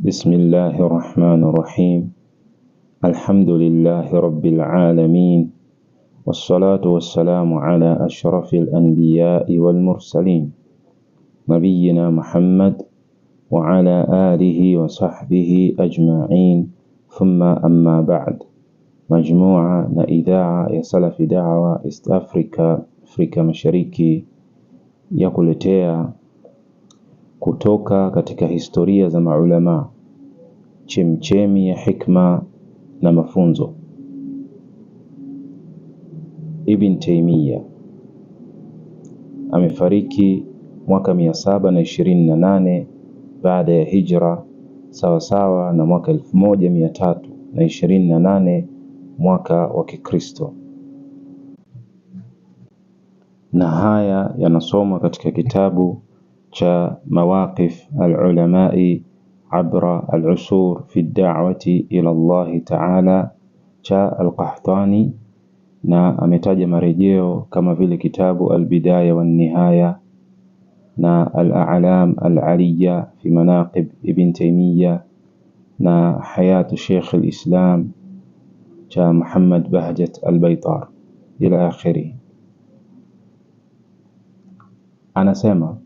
بسم الله الرحمن الرحيم. الحمد لله رب العالمين، والصلاة والسلام على أشرف الأنبياء والمرسلين، نبينا محمد وعلى آله وصحبه أجمعين، ثم أما بعد. مجموعة إذاعة يا سلف دعوة إست أفريكا Mashariki ya kuletea kutoka katika historia za maulama, chemchemi ya hikma na mafunzo. Ibn Taymiyyah amefariki mwaka 728 baada ya hijra, sawasawa na mwaka 1328 mwaka wa Kikristo. Na haya yanasoma katika kitabu cha Mawaqif al-Ulamai abra al-Usur fi ad-da'wati ila Allah Ta'ala cha al-Qahtani, na ametaja marejeo kama vile kitabu al-Bidaya wa Nihaya na al-A'lam al-Aliyya fi Manaqib Ibn Taymiyyah na Hayatu Sheikh al-Islam cha Muhammad Bahjat al-Baytar ila akhiri. Anasema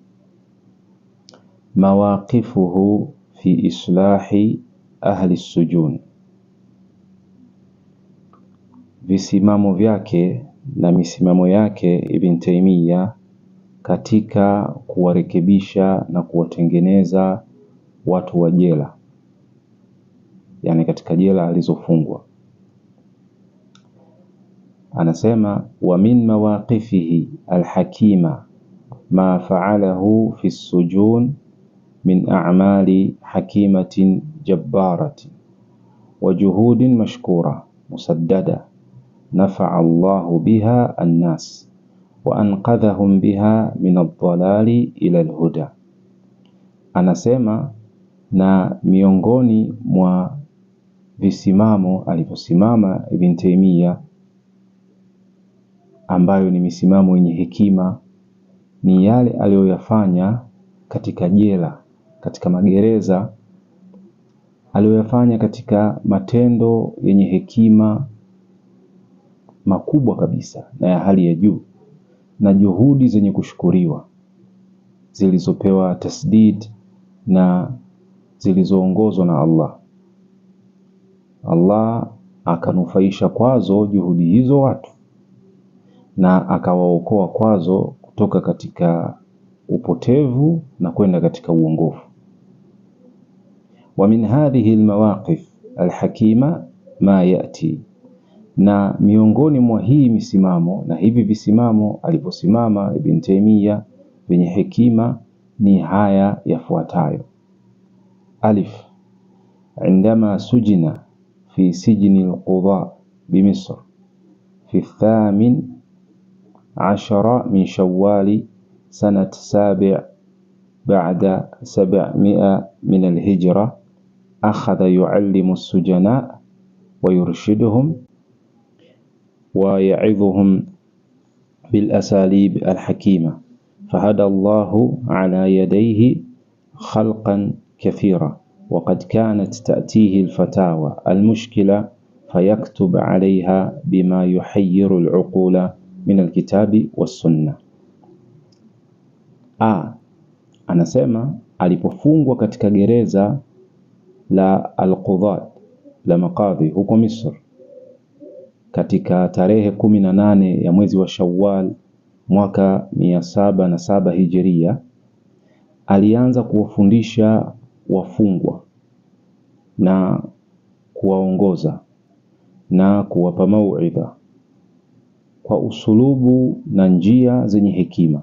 mawaqifuhu fi islahi ahli sujun, visimamo vyake na misimamo yake Ibn Taymiyyah katika kuwarekebisha na kuwatengeneza watu wa jela, yani katika jela alizofungwa. Anasema wa min mawaqifihi alhakima ma fa'alahu fi sujun min a'mali hakimatin jabbaratin wa juhudin mashkura musaddada nafa'a Allahu biha an-nas wa anqadhahum biha min ad-dhalali ila al-huda. Anasema na miongoni mwa visimamo alivyosimama Ibn Taymiyyah, ambayo ni misimamo yenye hekima, ni yale aliyoyafanya katika jela, katika magereza, aliyoyafanya katika matendo yenye hekima makubwa kabisa na ya hali ya juu, na juhudi zenye kushukuriwa zilizopewa tasdid na zilizoongozwa na Allah. Allah akanufaisha kwazo juhudi hizo watu na akawaokoa kwazo kutoka katika upotevu na kwenda katika uongofu. Wa min hadhihi almawaqif alhakima ma yati, na miongoni mwa hii misimamo na hivi visimamo alivyosimama Ibn Taymiyyah vyenye hekima ni haya yafuatayo. Alif, عندما سجن في سجن القضاء بمصر في 18 من شوال سنة 7 بعد 700 من الهجرة، أخذ يعلم السجناء ويرشدهم ويعظهم بالأساليب الحكيمة، فهدى الله على يديه خلقا كثيرا، وقد كانت تأتيه الفتاوى المشكلة فيكتب عليها بما يحير العقول من الكتاب والسنة. Anasema alipofungwa katika gereza la al-Qudhat la Maqadhi huko Misri katika tarehe 18 ya mwezi wa Shawwal mwaka 707 Hijiria, alianza kuwafundisha wafungwa na kuwaongoza na kuwapa mauidha kwa usulubu na njia zenye hekima.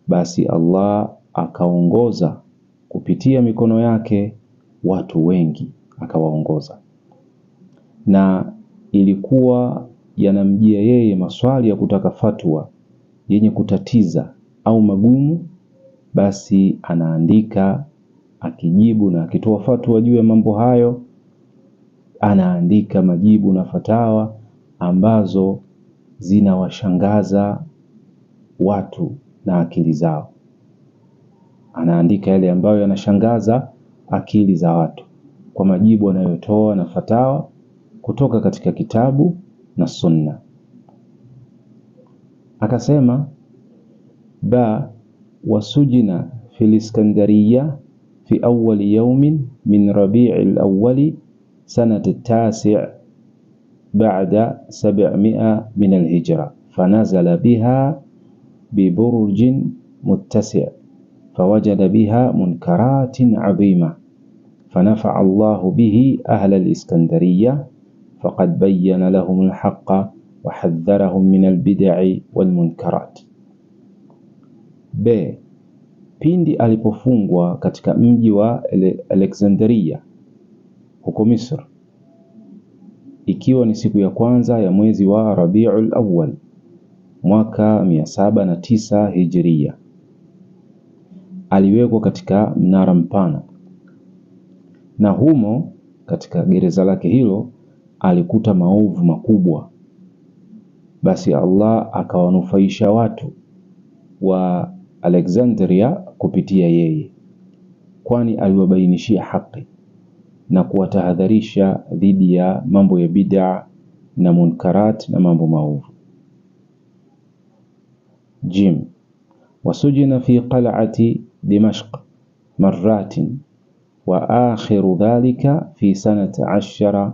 Basi Allah akaongoza kupitia mikono yake watu wengi, akawaongoza, na ilikuwa yanamjia yeye maswali ya kutaka fatwa yenye kutatiza au magumu, basi anaandika akijibu na akitoa fatwa juu ya mambo hayo, anaandika majibu na fatawa ambazo zinawashangaza watu na akili zao. Anaandika yale ambayo yanashangaza akili za watu kwa majibu anayotoa na fatawa kutoka katika kitabu na sunna. Akasema wasujina fil Iskandariya fi awwal yawmin min Rabi'il Awwal sanata 9 ba'da 700 min al-hijra fanazala biha biburjin muttasi' فوجد بها منكرات عظيمة فنفع الله به أهل الإسكندرية فقد بين لهم الحق وحذرهم من البدع والمنكرات. Pindi alipofungwa katika mji wa Alexandria huko Misri, ikiwa ni siku ya kwanza ya mwezi wa Rabiul Awwal mwaka 709 Hijria, aliwekwa katika mnara mpana, na humo katika gereza lake hilo alikuta maovu makubwa. Basi Allah akawanufaisha watu wa Alexandria kupitia yeye, kwani aliwabainishia haki na kuwatahadharisha dhidi ya mambo ya bid'a na munkarat na mambo maovu. wasujina fi qal'ati Dimashq marratin wa akhiru dhalika fi sanati 10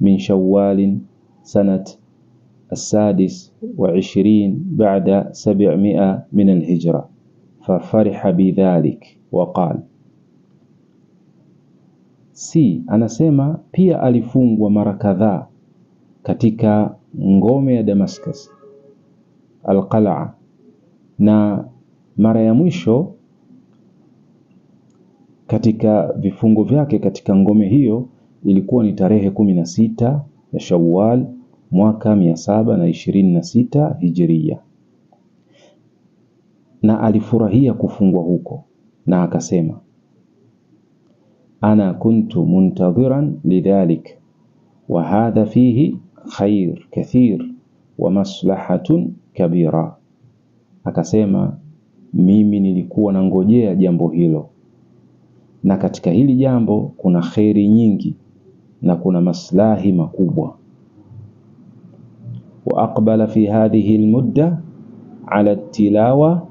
min Shawwal sanat 26 بعد 700 من الهجرة ففرح بذلك وقال. Anasema pia alifungwa mara kadhaa katika ngome ya Damascus al-Qal'a, na mara ya mwisho katika vifungo vyake katika ngome hiyo ilikuwa ni tarehe 16 ya Shawwal mwaka 726 Hijria, na alifurahia kufungwa huko, na akasema ana kuntu muntadhiran lidhalik wa hadha fihi khair kathir wa maslahatun kabira. Akasema mimi nilikuwa nangojea jambo hilo, na katika hili jambo kuna khairi nyingi na kuna maslahi makubwa. وأقبل في هذه المدة على التلاوة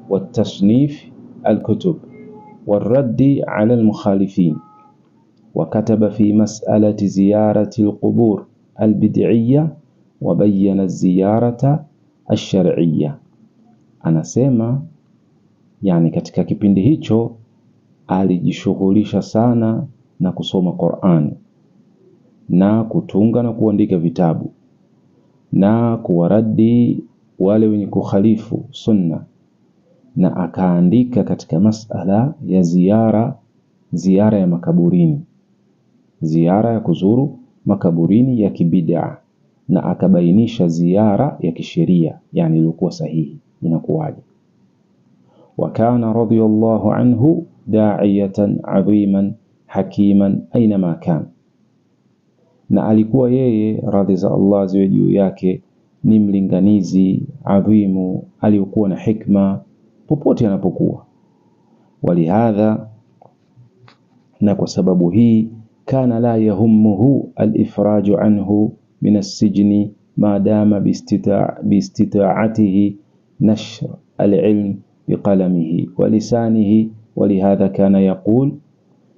والتصنيف الكتب والرد على المخالفين، وكتب في مسألة زيارة القبور البدعية وبين الزيارة الشرعية. Anasema yani katika kipindi hicho alijishughulisha sana na kusoma Qur'an na kutunga na kuandika vitabu na kuwaradi wale wenye kukhalifu sunna, na akaandika katika masala ya ziara ya makaburini, ziara ya kuzuru makaburini ya kibid'a, na akabainisha ziara ya kisheria, yani ilikuwa sahihi inakuwaje. Wakana radiyallahu anhu da'iyatan 'aziman hakiman aynama kana, na alikuwa yeye radhi za Allah ziwe juu yake ni mlinganizi adhimu aliyokuwa na hikma popote anapokuwa. Walihadha, na kwa sababu hii, kana la yahummuhu al-ifraju anhu min as-sijni ma dama biistita'atihi nashr al-ilm biqalamihi wa lisanihi. Walihadha kana yaqul,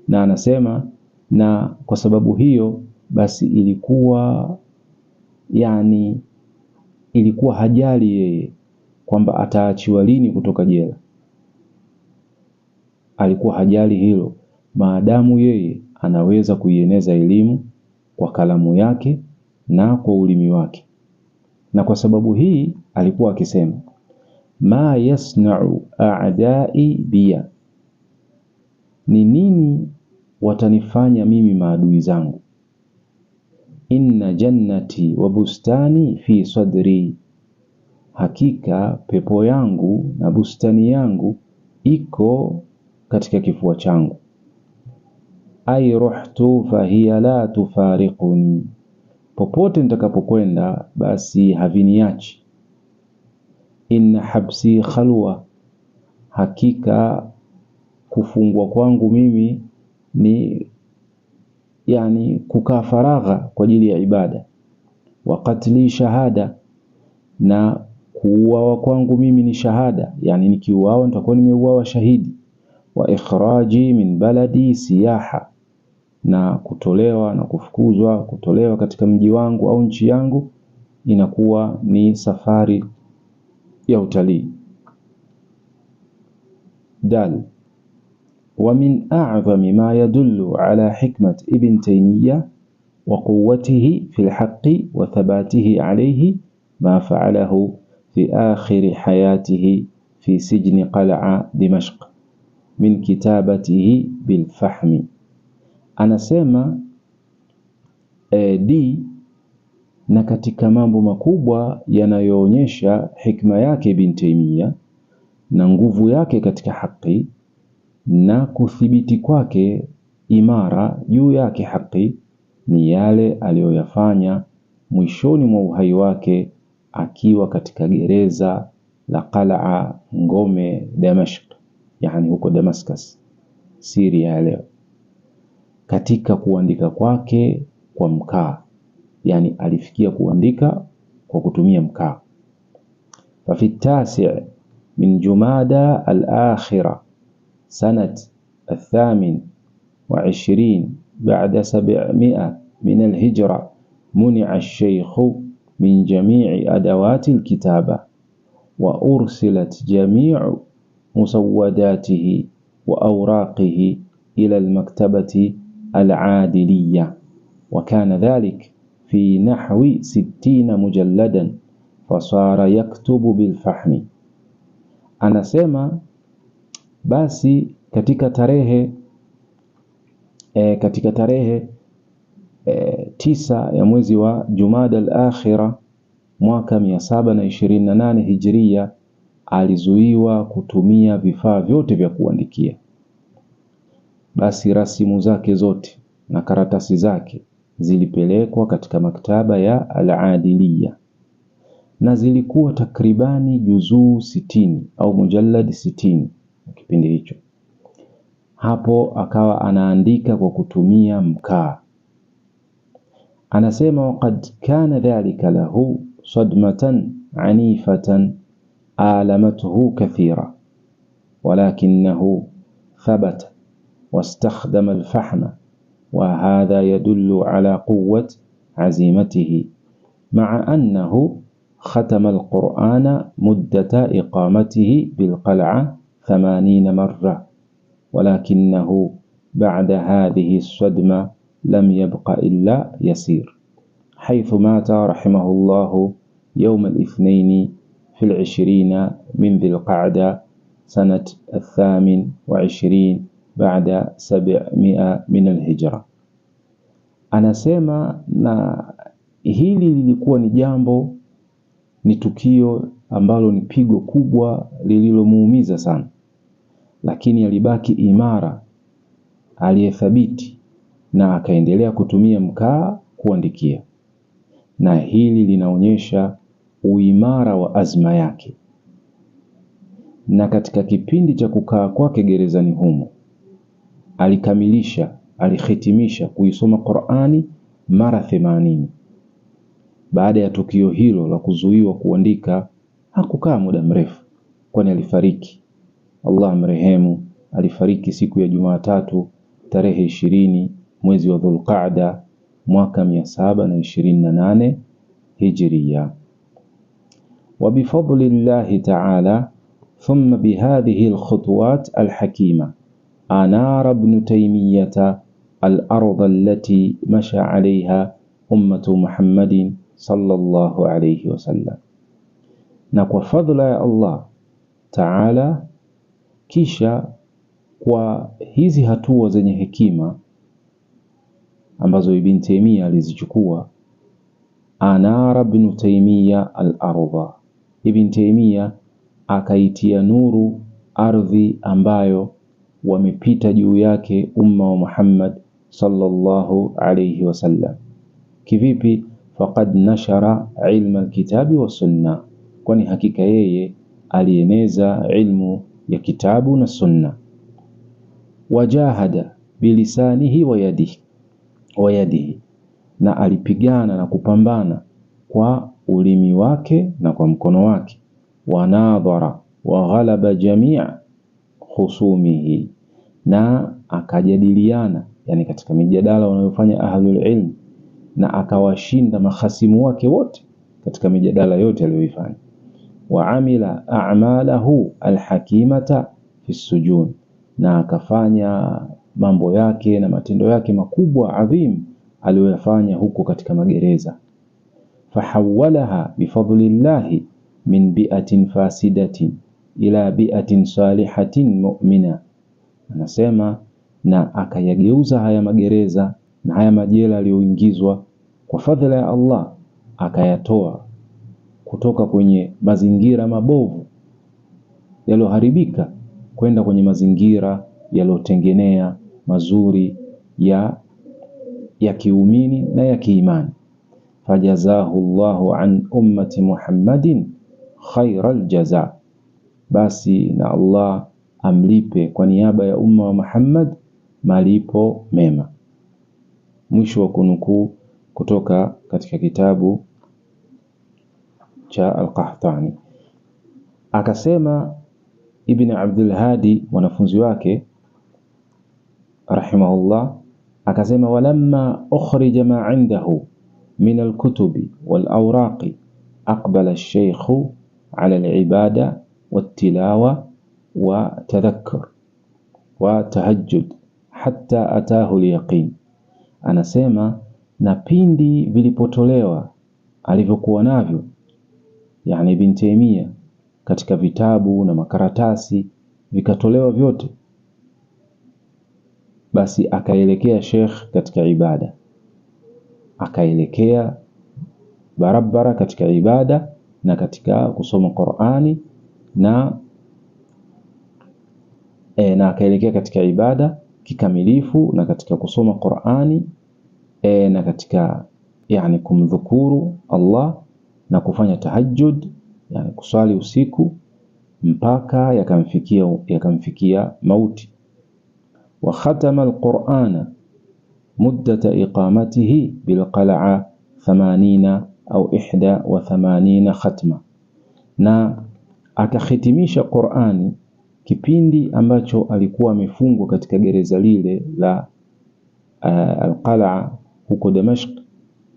na anasema, na kwa sababu hiyo basi ilikuwa hajali yeye kwamba ataachiwa lini kutoka jela. Alikuwa hajali hilo, maadamu yeye anaweza kuieneza elimu kwa kalamu yake na kwa ulimi wake. Na kwa sababu hii alikuwa akisema, ma yasna'u a'da'i biya, ni nini watanifanya mimi maadui zangu. Inna jannati wa bustani fi sadri, hakika pepo yangu na bustani yangu iko katika kifua changu. Ay ruhtu fahiya la tufariquni, popote nitakapokwenda basi haviniachi. Inna habsi khalwa, hakika kufungwa kwangu mimi ni yani kukaa faragha kwa ajili ya ibada. Wa qatli shahada, na kuuawa kwangu mimi ni shahada, yani nikiuawa nitakuwa nimeuawa shahidi. Wa ikhraji min baladi siyaha, na kutolewa na kufukuzwa, kutolewa katika mji wangu au nchi yangu inakuwa ni safari ya utalii. Dal, wa min a'zami ma yadullu ala hikmat Ibn Taymiyyah wa quwwatihi fil haqqi wa thabatihi alayhi ma fa'alahu fi akhir hayatihi fi sijni qal'a Dimashq min kitabatihi bil fahmi. Anasema na katika mambo makubwa yanayoonyesha hikma yake Ibn Taymiyyah na nguvu yake katika haki na kuthibiti kwake imara juu yake haki, ni yale aliyoyafanya mwishoni mwa uhai wake akiwa katika gereza la Qal'a, ngome Damashq, yani huko Damascus, Syria ya leo, katika kuandika kwake kwa mkaa, yani alifikia kuandika kwa kutumia mkaa. Fa fi tasi' min Jumada al-akhira sanat 28 ba'da 700 min al-hijra muni'a al-shaykh min jami'i adawati al-kitaba wa ursilat jami'u musawwadatihi wa awraqihi ila al-maktabati al-'adiliyya, wa kana dhalik fi nahwi 60 mujalladan fasara yaktubu bil fahmi. Anasema basi katika tarehe 9 ya mwezi wa Jumada al-akhira mwaka 728 Hijria alizuiwa kutumia vifaa vyote vya kuandikia. Basi rasimu zake zote na karatasi zake zilipelekwa katika maktaba ya al-Adiliyya, na zilikuwa takribani juzuu 60 au mujallad 60 kipindi hicho. Hapo akawa anaandika kwa kutumia mkaa. Anasema waqad kana dhalika lahu sadmatan anifatan alamathu kathira walakinahu thabata wastakhdama al-fahma, wa hadha yadullu ala quwwati azimatihi ma'a annahu ختم القرآن مدة إقامته بالقلعة 80 مرة، ولكنه بعد هذه الصدمة لم يبق إلا يسير، حيث مات رحمه الله يوم الاثنين في 20 من ذي القعدة سنة 28 بعد 700 من الهجرة. Anasema na hili lilikuwa ni jambo, ni tukio ambalo ni pigo kubwa lililomuumiza sana, lakini alibaki imara, aliyethabiti, na akaendelea kutumia mkaa kuandikia. Na hili linaonyesha uimara wa azma yake. Na katika kipindi cha kukaa kwake gerezani humo alihitimisha kuisoma Qur'ani mara 80. Baada ya tukio hilo la kuzuiwa kuandika hakukaa muda mrefu, kwani alifariki, Allah mrehemu, alifariki siku ya Jumatatu tarehe 20 mwezi wa Dhulqa'da mwaka 728 Hijriya. Wa bifadlillahi ta'ala thumma bihadhihi alkhutuwat alhakima anara Ibn Taymiyyah al-ardh allati masha 'alayha ummatu Muhammadin sallallahu alayhi wasallam. Na kwa fadhila ya Allah Ta'ala, kisha kwa hizi hatua zenye hekima ambazo Ibn Taymiyyah alizichukua, anara Ibn Taymiyyah al-ardha, Ibn Taymiyyah akaitia nuru ardhi ambayo wamepita juu yake umma wa Muhammad sallallahu alayhi wasallam. Kivipi? Faqad nashara ilma alkitabi wa sunna, kwani hakika yeye alieneza ilmu ya kitabu na sunna. Wajahada bilisanihi wa yadihi, na alipigana na kupambana kwa ulimi wake na kwa mkono wake. Wanadhara wa ghalaba jamia khusumihi, na akajadiliana, yani katika mijadala wanayofanya ahlul ilm, na akawashinda mahasimu wake wote katika mijadala yote aliyoifanya. Wa amila a'malahu alhakimata fi sujun, na akafanya mambo yake na matendo yake makubwa adhim aliyoyafanya huko katika magereza. Fahawalaha bifadlillahi min bi'atin fasidatin ila bi'atin salihatin mu'mina, anasema na akayageuza haya magereza na haya majela aliyoingizwa kwa fadhila ya Allah, akayatoa kutoka kwenye mazingira mabovu yaloharibika kwenda kwenye mazingira yalotengenea mazuri ya kiumini na ya kiimani. Fajazahu Allahu an ummati Muhammadin khairal jaza, basi na Allah amlipe kwa niaba ya umma wa Muhammad malipo mema. Mwisho wa kunukuu kutoka katika kitabu cha Al-Qahtani. Akasema Ibn Abdul Hadi mwanafunzi wake rahimahullah, akasema walamma ukhrija ma indahu min al-kutubi wal-awraqi aqbala ash-shaykh ala al-ibada wat-tilawa wa tadhakkur wa tahajjud hatta atahu al-yaqin. Anasema na pindi vilipotolewa alivyokuwa navyo, yani Ibn Taymiyyah, katika vitabu na makaratasi vikatolewa vyote, basi akaelekea Sheikh katika ibada, akaelekea barabara katika ibada na katika kusoma Qur'ani na akaelekea katika ibada kikamilifu na katika kusoma Qur'ani na katika yani kumdhukuru Allah na kufanya tahajjud, yani kusali usiku mpaka yakamfikia mauti. Wa khatama al-Qur'ana muddata iqamatihi bil qal'a 80 au 81 khatma, na akahitimisha Qur'ani kipindi ambacho alikuwa amefungwa katika gereza lile la al-Qal'a huko Damashq,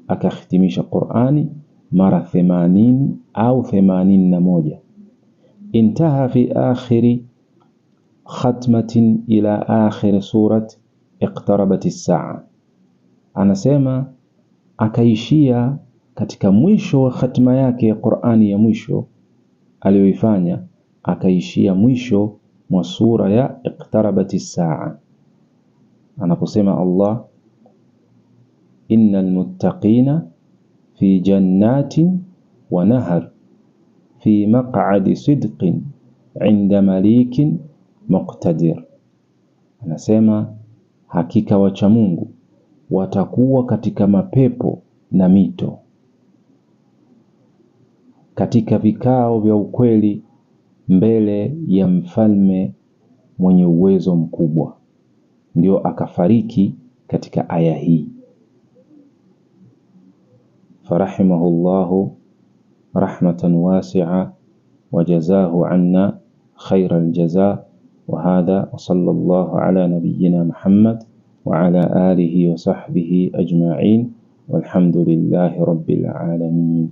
akahitimisha Qur'ani mara 80 au 81. Intaha fi akhiri khatmatin ila akhir surat iqtarabat as-sa'a, anasema akaishia katika mwisho wa khatma yake ya Qur'ani ya mwisho aliyoifanya, akaishia mwisho mwa sura ya iqtarabat as-sa'a, anaposema Allah innal muttaqina fi jannatin wa nahar fi maq'adi sidqin 'inda malikin muqtadir. Anasema hakika wacha Mungu watakuwa katika mapepo na mito, katika vikao vya ukweli mbele ya mfalme mwenye uwezo mkubwa. Ndio akafariki katika aya hii. Farahimahullahu rahmatan wasi'a wa jazahu anna khairal jazaa. Wa hadha wa sallallahu ala nabiyyina Muhammad wa ala alihi wa sahbihi ajma'in walhamdulillahi rabbil alamin.